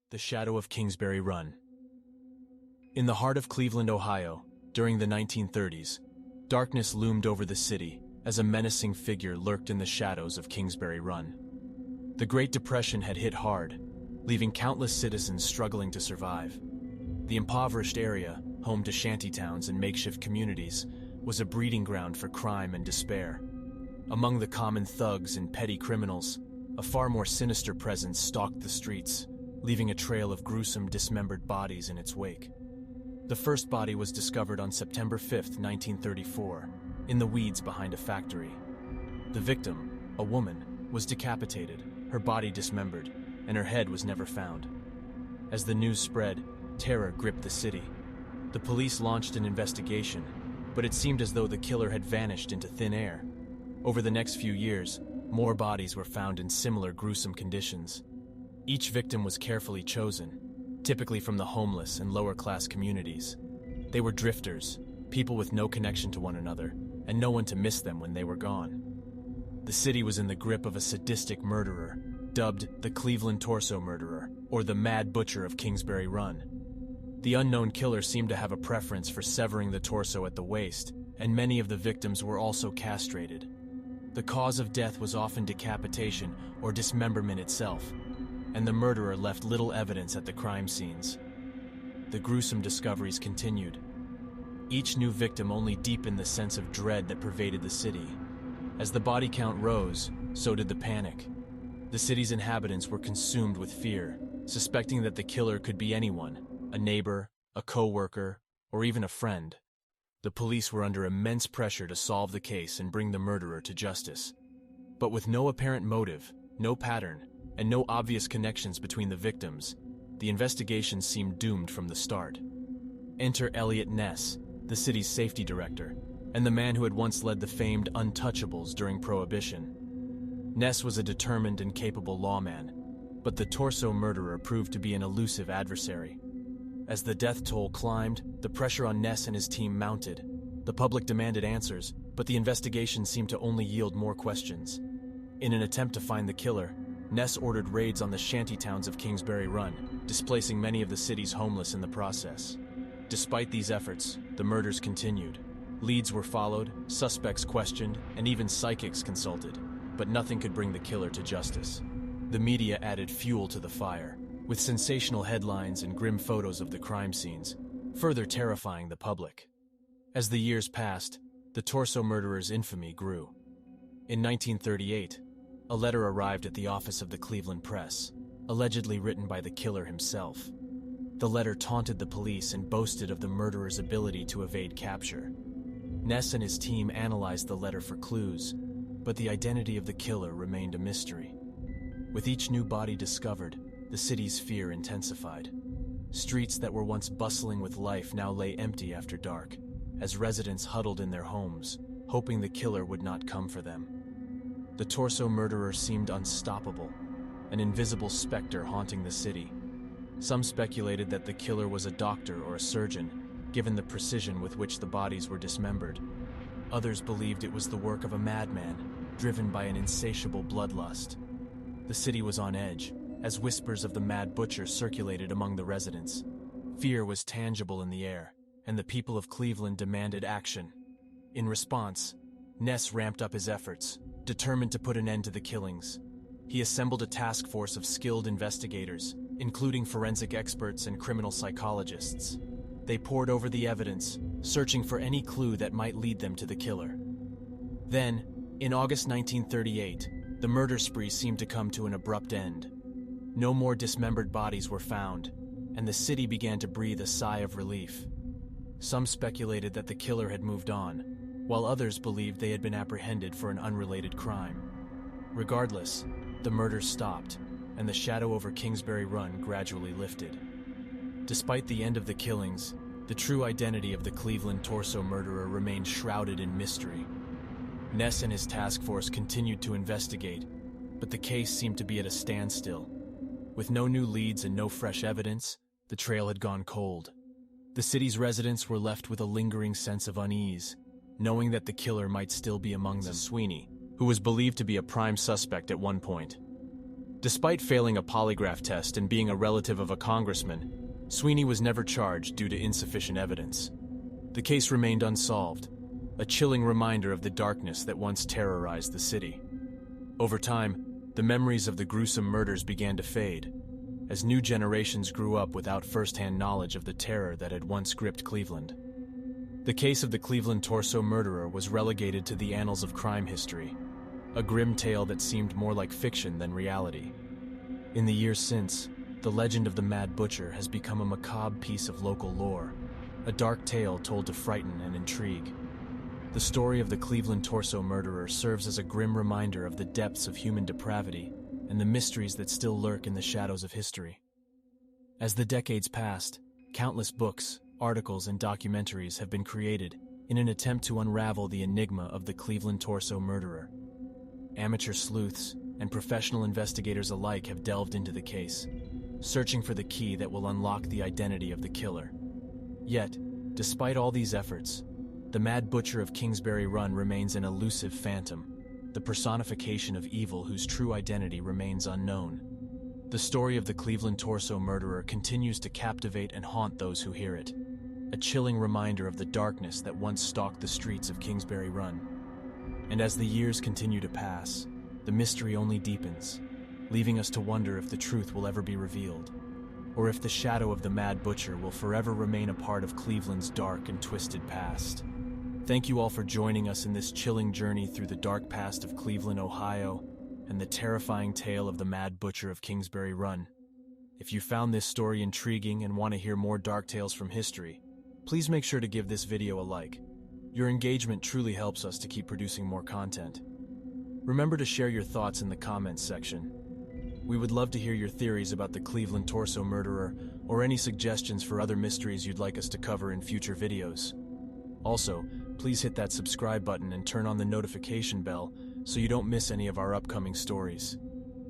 The shadow of Kingsbury Run. In the heart of Cleveland, Ohio, during the 1930s, darkness loomed over the city as a menacing figure lurked in the shadows of Kingsbury Run. The Great Depression had hit hard, leaving countless citizens struggling to survive. The impoverished area, home to shantytowns and makeshift communities, was a breeding ground for crime and despair. Among the common thugs and petty criminals, a far more sinister presence stalked the streets, leaving a trail of gruesome, dismembered bodies in its wake. The first body was discovered on September 5, 1934, in the weeds behind a factory. The victim, a woman, was decapitated, her body dismembered, and her head was never found. As the news spread, terror gripped the city. The police launched an investigation, but it seemed as though the killer had vanished into thin air. Over the next few years, more bodies were found in similar gruesome conditions. Each victim was carefully chosen, typically from the homeless and lower-class communities. They were drifters, people with no connection to one another, and no one to miss them when they were gone. The city was in the grip of a sadistic murderer, dubbed the Cleveland Torso Murderer, or the Mad Butcher of Kingsbury Run. The unknown killer seemed to have a preference for severing the torso at the waist, and many of the victims were also castrated. The cause of death was often decapitation or dismemberment itself, and the murderer left little evidence at the crime scenes. The gruesome discoveries continued. Each new victim only deepened the sense of dread that pervaded the city. As the body count rose, so did the panic. The city's inhabitants were consumed with fear, suspecting that the killer could be anyone, a neighbor, a co-worker, or even a friend. The police were under immense pressure to solve the case and bring the murderer to justice. But with no apparent motive, no pattern, and no obvious connections between the victims, the investigation seemed doomed from the start. Enter Eliot Ness, the city's safety director, and the man who had once led the famed Untouchables during Prohibition. Ness was a determined and capable lawman, but the torso murderer proved to be an elusive adversary. As the death toll climbed, the pressure on Ness and his team mounted. The public demanded answers, but the investigation seemed to only yield more questions. In an attempt to find the killer, Ness ordered raids on the shantytowns of Kingsbury Run, displacing many of the city's homeless in the process. Despite these efforts, the murders continued. Leads were followed, suspects questioned, and even psychics consulted, but nothing could bring the killer to justice. The media added fuel to the fire, with sensational headlines and grim photos of the crime scenes, further terrifying the public. As the years passed, the torso murderer's infamy grew. In 1938, a letter arrived at the office of the Cleveland Press, allegedly written by the killer himself. The letter taunted the police and boasted of the murderer's ability to evade capture. Ness and his team analyzed the letter for clues, but the identity of the killer remained a mystery. With each new body discovered, the city's fear intensified. Streets that were once bustling with life now lay empty after dark, as residents huddled in their homes, hoping the killer would not come for them. The torso murderer seemed unstoppable, an invisible specter haunting the city. Some speculated that the killer was a doctor or a surgeon, given the precision with which the bodies were dismembered. Others believed it was the work of a madman, driven by an insatiable bloodlust. The city was on edge, as whispers of the Mad Butcher circulated among the residents. Fear was tangible in the air, and the people of Cleveland demanded action. In response, Ness ramped up his efforts, determined to put an end to the killings. He assembled a task force of skilled investigators, including forensic experts and criminal psychologists. They pored over the evidence, searching for any clue that might lead them to the killer. Then, in August 1938, the murder spree seemed to come to an abrupt end. No more dismembered bodies were found, and the city began to breathe a sigh of relief. Some speculated that the killer had moved on, while others believed they had been apprehended for an unrelated crime. Regardless, the murders stopped, and the shadow over Kingsbury Run gradually lifted. Despite the end of the killings, the true identity of the Cleveland torso murderer remained shrouded in mystery. Ness and his task force continued to investigate, but the case seemed to be at a standstill. With no new leads and no fresh evidence, the trail had gone cold. The city's residents were left with a lingering sense of unease, knowing that the killer might still be among them. Sweeney, who was believed to be a prime suspect at one point. Despite failing a polygraph test and being a relative of a congressman, Sweeney was never charged due to insufficient evidence. The case remained unsolved, a chilling reminder of the darkness that once terrorized the city. Over time, the memories of the gruesome murders began to fade, as new generations grew up without first-hand knowledge of the terror that had once gripped Cleveland. The case of the Cleveland torso murderer was relegated to the annals of crime history, a grim tale that seemed more like fiction than reality. In the years since, the legend of the Mad Butcher has become a macabre piece of local lore, a dark tale told to frighten and intrigue. The story of the Cleveland torso murderer serves as a grim reminder of the depths of human depravity and the mysteries that still lurk in the shadows of history. As the decades passed, countless books, articles, and documentaries have been created in an attempt to unravel the enigma of the Cleveland torso murderer. Amateur sleuths and professional investigators alike have delved into the case, searching for the key that will unlock the identity of the killer. Yet, despite all these efforts, the Mad Butcher of Kingsbury Run remains an elusive phantom, the personification of evil whose true identity remains unknown. The story of the Cleveland torso murderer continues to captivate and haunt those who hear it, a chilling reminder of the darkness that once stalked the streets of Kingsbury Run. And as the years continue to pass, the mystery only deepens, leaving us to wonder if the truth will ever be revealed, or if the shadow of the Mad Butcher will forever remain a part of Cleveland's dark and twisted past. Thank you all for joining us in this chilling journey through the dark past of Cleveland, Ohio, and the terrifying tale of the Mad Butcher of Kingsbury Run. If you found this story intriguing and want to hear more dark tales from history, please make sure to give this video a like. Your engagement truly helps us to keep producing more content. Remember to share your thoughts in the comments section. We would love to hear your theories about the Cleveland torso murderer or any suggestions for other mysteries you'd like us to cover in future videos. Also, please hit that subscribe button and turn on the notification bell so you don't miss any of our upcoming stories.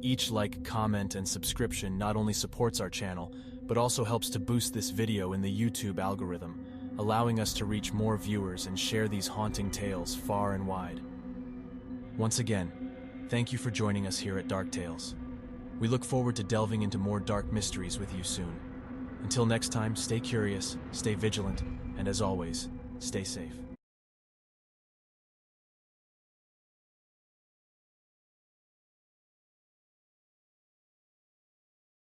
Each like, comment, and subscription not only supports our channel, but also helps to boost this video in the YouTube algorithm, allowing us to reach more viewers and share these haunting tales far and wide. Once again, thank you for joining us here at Dark Tales. We look forward to delving into more dark mysteries with you soon. Until next time, stay curious, stay vigilant, and as always, stay safe.